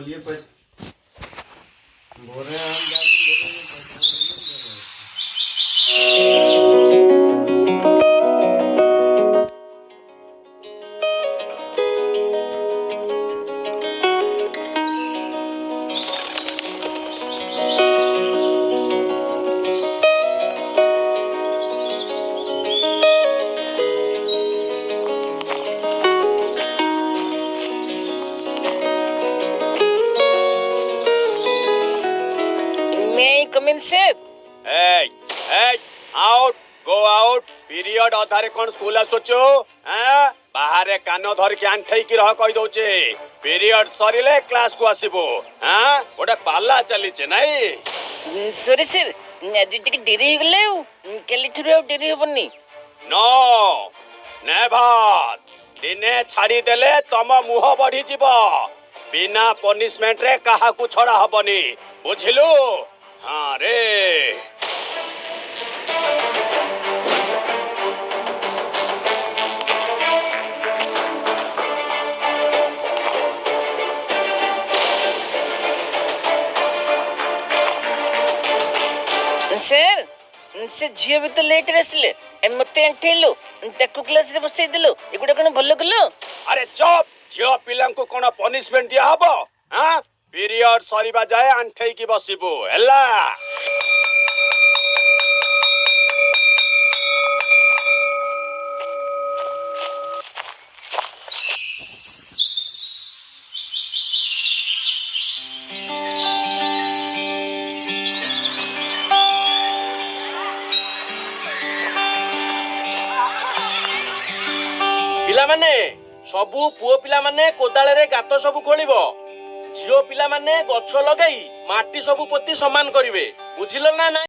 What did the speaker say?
बोलिए बोल रहे हैं हम जाके Come in, sir. Hey, out, go out. Period अधारे कौन स्कूल आसुचु बाहर कान धर के आंठई की रह कहि दउचे पीरियड सरिले क्लास को आसीबो गोटे पाला चलीचे नाही Sorry, sir. आज टिके डेरी हो गले केली थुरु आ डेरी होबनी नो नेवर दिने छाड़ी देले तम मुह बढ़ी जीव बिना पनिशमेंट रे काहा को छड़ा हबनी बुझिलु हाँ रे सर से झियो भी तो लेट रसले मते अंठेलो ताकू क्लास रे बसै देलो एगुडा कोन भलो कलो अरे चुप झियो पिलां को कोन पनिशमेंट दिया हबो हां पीरियड सरीबा जाए आंठई की बसिबो हला पिला माने सबु पुओ पिला माने कोदाळे रे गातो सबु खोलिबो झियो पिला माने गछ लगाई माटी सबु पोती समान करिवे बुझिलो ना ना।